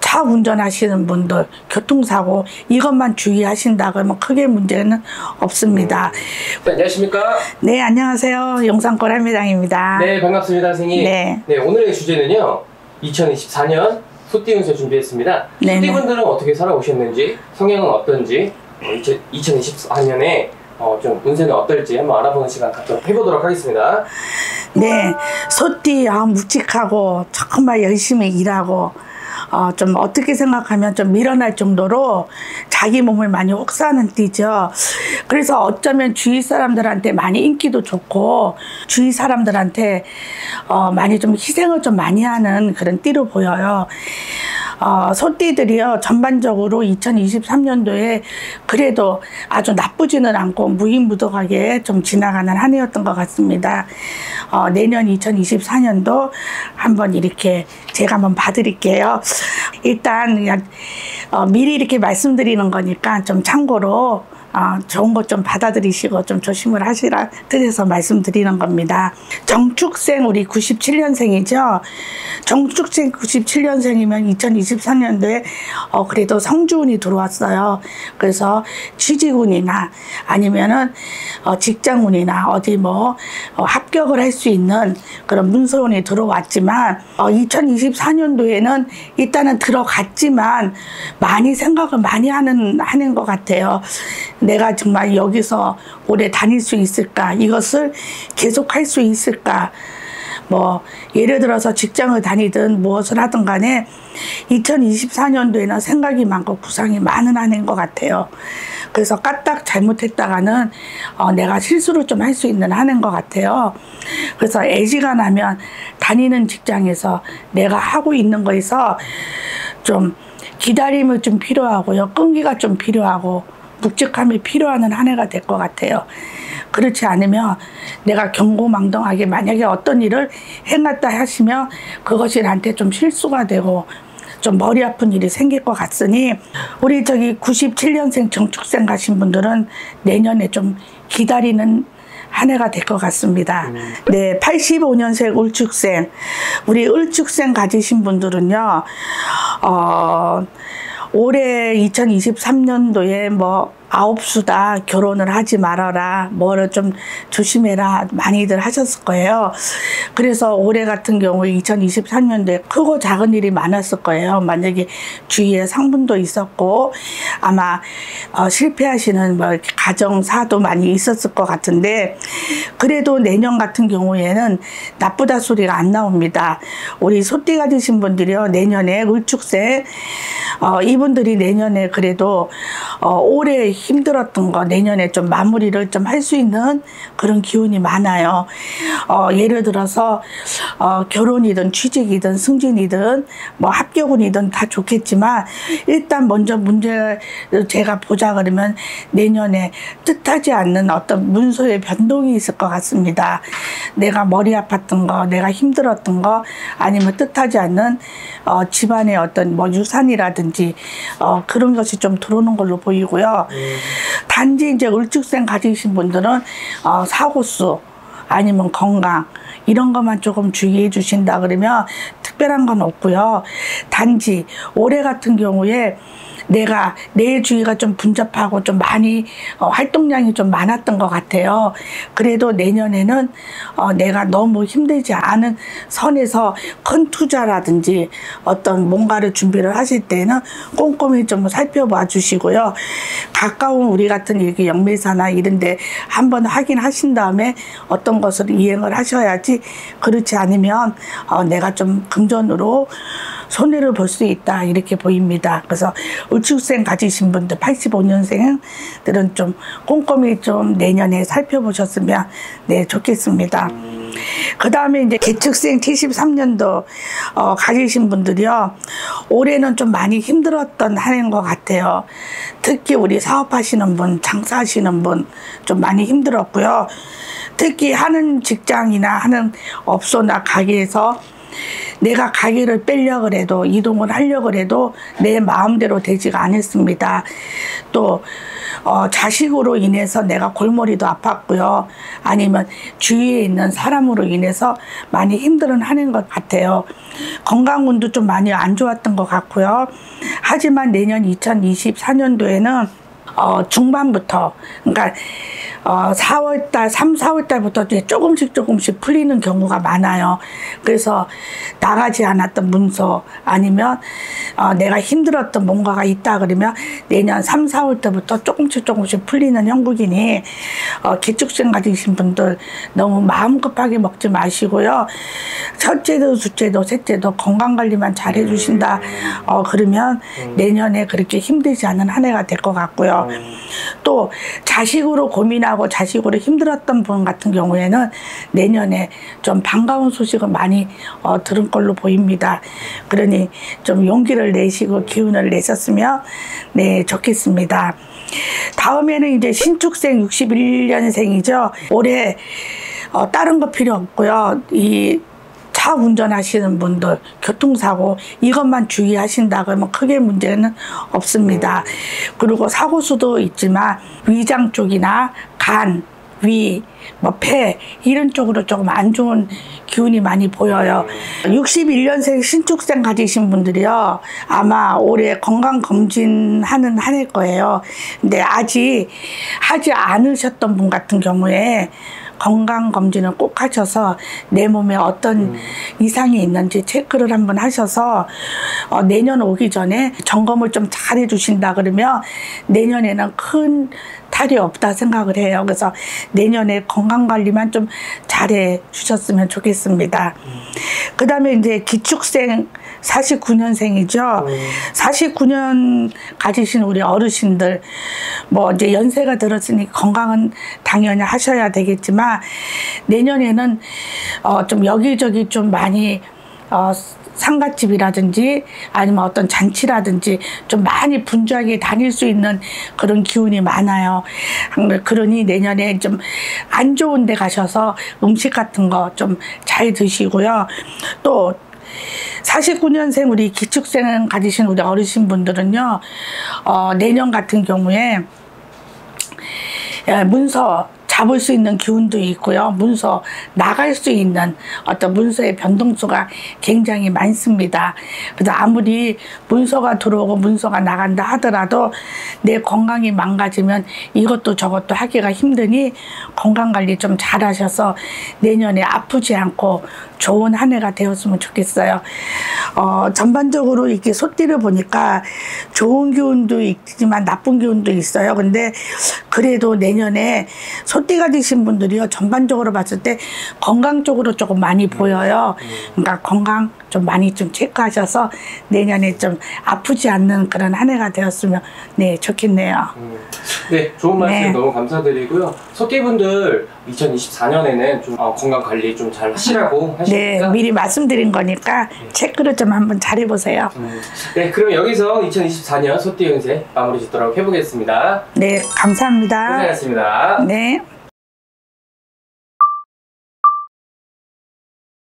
차 운전하시는 분들 교통사고 이것만 주의하신다 그러면 크게 문제는 없습니다. 네, 안녕하십니까? 네, 안녕하세요. 용산꼬라미당입니다. 네, 반갑습니다, 선생님. 네. 네, 오늘의 주제는요, 2024년 소띠 운세 준비했습니다. 소띠분들은 어떻게 살아오셨는지, 성향은 어떤지, 2024년에 좀 운세는 어떨지 한번 알아보는 시간 갖도록 해보도록 하겠습니다. 네, 소띠 묵직하고 정말 열심히 일하고 좀 어떻게 생각하면 좀 밀어날 정도로 자기 몸을 많이 혹사하는 띠죠. 그래서 어쩌면 주위 사람들한테 많이 인기도 좋고 주위 사람들한테 많이 좀 희생을 좀 많이 하는 그런 띠로 보여요. 소띠들이요 전반적으로 2023년도에 그래도 아주 나쁘지는 않고 무익무덕하게 좀 지나가는 한 해였던 것 같습니다. 내년 2024년도 한번 이렇게 제가 한번 봐드릴게요. 일단 미리 이렇게 말씀드리는 거니까 좀 참고로 좋은 것 좀 받아들이시고 좀 조심을 하시라 뜻에서 말씀드리는 겁니다. 정축생 우리 97년생이죠. 정축생 97년생이면 2023년도에 그래도 성주운이 들어왔어요. 그래서 취직운이나 아니면은 직장운이나 어디 뭐 합격을 할 수 있는 그런 문서운이 들어왔지만 2024년도에는 일단은 들어갔지만 많이 생각을 많이 하는 것 같아요. 내가 정말 여기서 오래 다닐 수 있을까? 이것을 계속 할 수 있을까? 뭐 예를 들어서 직장을 다니든 무엇을 하든 간에 2024년도에는 생각이 많고 구상이 많은 한 해인 것 같아요. 그래서 까딱 잘못했다가는 내가 실수를 좀 할 수 있는 한 해인 것 같아요. 그래서 애지간하면 다니는 직장에서 내가 하고 있는 거에서 좀 기다림이 좀 필요하고요. 끈기가 좀 필요하고 묵직함이 필요한 한 해가 될 것 같아요. 그렇지 않으면 내가 경고망동하게 만약에 어떤 일을 해놨다 하시면 그것이 나한테 좀 실수가 되고 좀 머리 아픈 일이 생길 것 같으니 우리 97년생 정축생 가신 분들은 내년에 좀 기다리는 한 해가 될 것 같습니다. 네, 85년생 을축생 우리 을축생 가지신 분들은요 올해 2023년도에 뭐 아홉수다 결혼을 하지 말아라 뭐를 좀 조심해라 많이들 하셨을 거예요. 그래서 올해 같은 경우에 2023년도에 크고 작은 일이 많았을 거예요. 만약에 주위에 상분도 있었고 아마 실패하시는 뭐 가정사도 많이 있었을 것 같은데 그래도 내년 같은 경우에는 나쁘다 소리가 안 나옵니다. 우리 소띠 가지신 분들이요 내년에 을축생 이분들이 내년에 그래도 올해 힘들었던 거 내년에 좀 마무리를 좀 할 수 있는 그런 기운이 많아요. 예를 들어서 결혼이든 취직이든 승진이든 뭐 합격운이든 다 좋겠지만 일단 먼저 문제를 제가 보자 그러면 내년에 뜻하지 않는 어떤 문서의 변동이 있을 것 같습니다. 내가 머리 아팠던 거 내가 힘들었던 거 아니면 뜻하지 않는 집안의 어떤 뭐 유산이라든지 그런 것이 좀 들어오는 걸로 보이고요. 단지 이제 을축생 가지신 분들은 사고수 아니면 건강 이런 것만 조금 주의해 주신다 그러면 특별한 건 없고요. 단지 올해 같은 경우에 내가 내 주위가 좀 분잡하고 좀 많이 활동량이 좀 많았던 것 같아요. 그래도 내년에는 내가 너무 힘들지 않은 선에서 큰 투자라든지 어떤 뭔가를 준비를 하실 때는 꼼꼼히 좀 살펴봐 주시고요. 가까운 우리 같은 이렇게 영매사나 이런 데 한번 확인하신 다음에 어떤 것을 이행을 하셔야지 그렇지 않으면 내가 좀 금전으로 손해를 볼 수 있다 이렇게 보입니다. 그래서 을축생 가지신 분들 85년생들은 좀 꼼꼼히 좀 내년에 살펴보셨으면 네 좋겠습니다. 그 다음에 이제 개축생 73년도 가지신 분들이요 올해는 좀 많이 힘들었던 한 해인 것 같아요. 특히 우리 사업하시는 분 장사하시는 분 좀 많이 힘들었고요. 특히 하는 직장이나 하는 업소나 가게에서 내가 가게를 빼려고 해도 이동을 하려고 해도 내 마음대로 되지가 않았습니다. 또 자식으로 인해서 내가 골머리도 아팠고요. 아니면 주위에 있는 사람으로 인해서 많이 힘들은 하는 것 같아요. 건강운도 좀 많이 안 좋았던 것 같고요. 하지만 내년 2024년도에는 중반부터, 그러니까 4월달, 3, 4월달부터 이제 조금씩 풀리는 경우가 많아요. 그래서 나가지 않았던 문서 아니면 내가 힘들었던 뭔가가 있다 그러면 내년 3, 4월달부터 조금씩 풀리는 형국이니 기축생 가지신 분들 너무 마음 급하게 먹지 마시고요. 첫째도, 둘째도, 셋째도 건강관리만 잘 해주신다 그러면 내년에 그렇게 힘들지 않은 한 해가 될 것 같고요. 또 자식으로 고민하고 자식으로 힘들었던 분 같은 경우에는 내년에 좀 반가운 소식을 많이 들은 걸로 보입니다. 그러니 좀 용기를 내시고 기운을 내셨으면 네 좋겠습니다. 다음에는 이제 신축생 61년생이죠. 올해 다른 거 필요 없고요. 이 차 운전하시는 분들 교통사고 이것만 주의하신다 그러면 크게 문제는 없습니다. 그리고 사고수도 있지만 위장 쪽이나 간, 위, 폐 이런 쪽으로 조금 안 좋은 기운이 많이 보여요. 61년생 신축생 가지신 분들이요 아마 올해 건강검진하는 한 해일 거예요. 근데 아직 하지 않으셨던 분 같은 경우에 건강검진을 꼭 하셔서 내 몸에 어떤 이상이 있는지 체크를 한번 하셔서 내년 오기 전에 점검을 좀 잘 해주신다 그러면 내년에는 큰 탈이 없다 생각을 해요. 그래서 내년에 건강관리만 좀 잘해 주셨으면 좋겠습니다. 그 다음에 이제 기축생 49년생이죠. 49년 가지신 우리 어르신들 뭐 이제 연세가 들었으니 건강은 당연히 하셔야 되겠지만 내년에는 좀 여기저기 좀 많이 상갓집이라든지 아니면 어떤 잔치라든지 좀 많이 분주하게 다닐 수 있는 그런 기운이 많아요. 그러니 내년에 좀 안 좋은 데 가셔서 음식 같은 거 좀 잘 드시고요. 또 49년생 우리 기축생 가지신 우리 어르신분들은요 내년 같은 경우에 문서 잡을 수 있는 기운도 있고요. 문서 나갈 수 있는 어떤 문서의 변동수가 굉장히 많습니다. 그래서 아무리 문서가 들어오고 문서가 나간다 하더라도 내 건강이 망가지면 이것도 저것도 하기가 힘드니 건강관리 좀 잘 하셔서 내년에 아프지 않고 좋은 한 해가 되었으면 좋겠어요. 전반적으로 이렇게 소띠를 보니까 좋은 기운도 있지만 나쁜 기운도 있어요. 근데 그래도 내년에 소띠가 되신 분들이요 전반적으로 봤을 때 건강 쪽으로 조금 많이 보여요. 그러니까 건강 좀 많이 좀 체크하셔서 내년에 좀 아프지 않는 그런 한 해가 되었으면 네 좋겠네요. 네, 좋은 말씀 너무 감사드리고요. 소띠분들 2024년에는 좀 건강 관리 좀 잘 하시라고 하시니까 네, 미리 말씀드린 거니까 체크를 좀 한번 잘 해보세요. 네, 그럼 여기서 2024년 소띠 운세 마무리 짓도록 해보겠습니다. 네, 감사합니다. 고생하셨습니다. 네.